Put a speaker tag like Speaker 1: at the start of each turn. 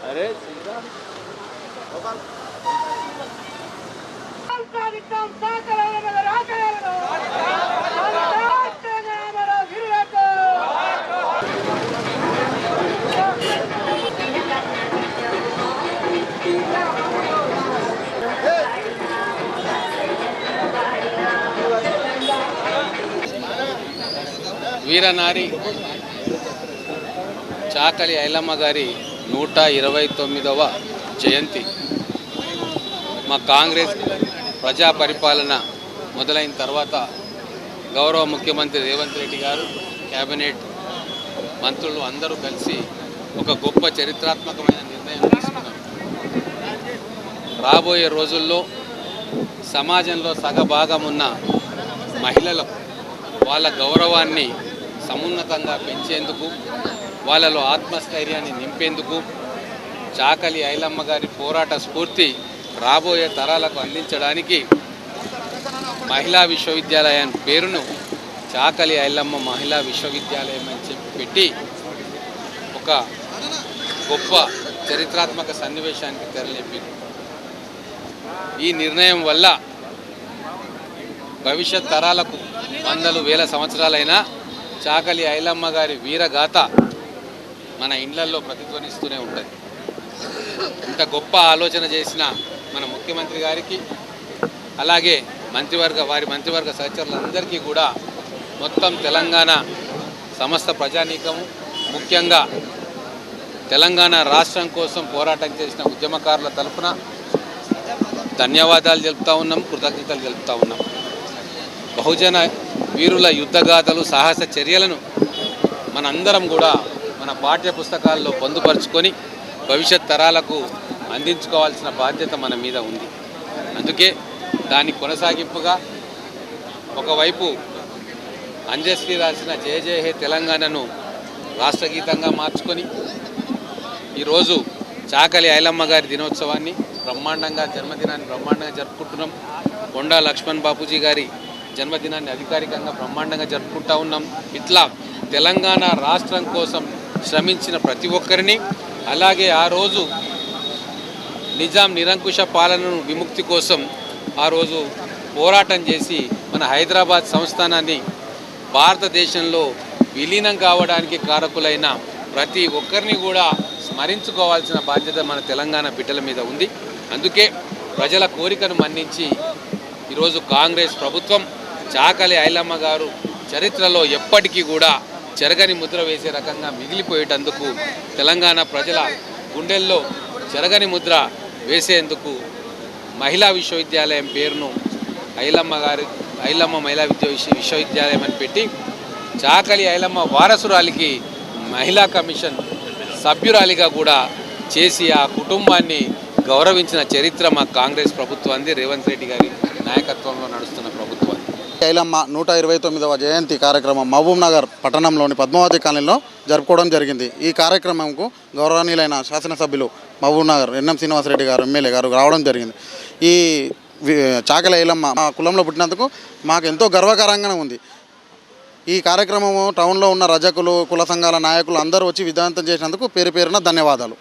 Speaker 1: अरे వీరనారి చాకలి ఐలమ్మ గారి 129వ జయంతి మా కాంగ్రెస్ ప్రజా పరిపాలన మొదలైన తర్వాత గౌరవ ముఖ్యమంత్రి రేవంత్ రెడ్డి గారు కేబినెట్ మంత్రులు అందరూ కలిసి ఒక గొప్ప చరిత్రాత్మకమైన నిర్ణయం తీసుకున్నారు. రాబోయే రోజుల్లో సమాజంలో సగభాగం ఉన్న మహిళలకు వాళ్ళ గౌరవాన్ని సమున్నతంగా పెంచేందుకు, వాళ్ళలో ఆత్మస్థైర్యాన్ని నింపేందుకు చాకలి ఐలమ్మ గారి పోరాట స్ఫూర్తి రాబోయే తరాలకు అందించడానికి మహిళా విశ్వవిద్యాలయం పేరును చాకలి ఐలమ్మ మహిళా విశ్వవిద్యాలయం అని చెప్పి పెట్టి ఒక గొప్ప చరిత్రాత్మక సన్నివేశానికి తెరలేపింది. ఈ నిర్ణయం వల్ల భవిష్యత్ తరాలకు వందలు వేల సంవత్సరాలైనా చాకలి ఐలమ్మ గారి వీరగాథ మన ఇండ్లల్లో ప్రతిధ్వనిస్తూనే ఉంటుంది. ఇంత గొప్ప ఆలోచన చేసిన మన ముఖ్యమంత్రి గారికి, అలాగే వారి మంత్రివర్గ సహచరులందరికీ కూడా మొత్తం తెలంగాణ సమస్త ప్రజానీకము, ముఖ్యంగా తెలంగాణ రాష్ట్రం కోసం పోరాటం చేసిన ఉద్యమకారుల తరఫున ధన్యవాదాలు తెలుపుతూ ఉన్నాం, కృతజ్ఞతలు తెలుపుతూ ఉన్నాం. బహుజన వీరుల యుద్ధగాథలు, సాహస చర్యలను మనందరం కూడా మన పాఠ్య పుస్తకాల్లో పొందుపరుచుకొని భవిష్యత్ తరాలకు అందించుకోవాల్సిన బాధ్యత మన మీద ఉంది. అందుకే దాని కొనసాగింపుగా ఒకవైపు అంజశ్రీ రాసిన జయ జయ హే తెలంగాణను రాష్ట్రగీతంగా మార్చుకొని ఈరోజు చాకలి ఐలమ్మ గారి దినోత్సవాన్ని జన్మదినాన్ని బ్రహ్మాండంగా జరుపుకుంటున్నాం. కొండా లక్ష్మణ్ బాపూజీ గారి జన్మదినాన్ని అధికారికంగా బ్రహ్మాండంగా జరుపుకుంటూ ఉన్నాం. ఇట్లా తెలంగాణ రాష్ట్రం కోసం శ్రమించిన ప్రతి ఒక్కరిని, అలాగే ఆ రోజు నిజాం నిరంకుశ పాలనను విముక్తి కోసం ఆ రోజు పోరాటం చేసి మన హైదరాబాద్ సంస్థానాన్ని భారతదేశంలో విలీనం కావడానికి కారకులైన ప్రతి ఒక్కరిని కూడా స్మరించుకోవాల్సిన బాధ్యత మన తెలంగాణ బిడ్డల మీద ఉంది. అందుకే ప్రజల కోరికను మన్నించి ఈరోజు కాంగ్రెస్ ప్రభుత్వం చాకలి ఐలమ్మ గారు చరిత్రలో ఎప్పటికీ కూడా చెరగని ముద్ర వేసే రకంగా మిగిలిపోయేటందుకు, తెలంగాణ ప్రజల గుండెల్లో చెరగని ముద్ర వేసేందుకు మహిళా విశ్వవిద్యాలయం పేరును ఐలమ్మ మహిళా విశ్వవిద్యాలయం అని పెట్టి చాకలి ఐలమ్మ వారసురాలికి మహిళా కమిషన్ సభ్యురాలిగా కూడా చేసి ఆ కుటుంబాన్ని గౌరవించిన చరిత్ర మా కాంగ్రెస్ ప్రభుత్వాన్ని, రేవంత్ రెడ్డి గారి నాయకత్వంలో నడుస్తున్న ప్రభుత్వం.
Speaker 2: ఐలమ్మ 129వ జయంతి కార్యక్రమం మహబూబ్ నగర్ పట్టణంలోని పద్మావతి కాలనీలో జరుపుకోవడం జరిగింది. ఈ కార్యక్రమంకు గౌరవనీయులైన శాసనసభ్యులు మహబూబ్ నగర్ ఎన్ఎం శ్రీనివాసరెడ్డి గారు ఎమ్మెల్యే గారు రావడం జరిగింది. ఈ చాకలి ఐలమ్మ మా కులంలో పుట్టినందుకు మాకు ఎంతో గర్వకారంగా ఉంది. ఈ కార్యక్రమము టౌన్లో ఉన్న రజకులు, కుల సంఘాల నాయకులు అందరూ వచ్చి విజయవంతం చేసినందుకు పేరు పేరున ధన్యవాదాలు.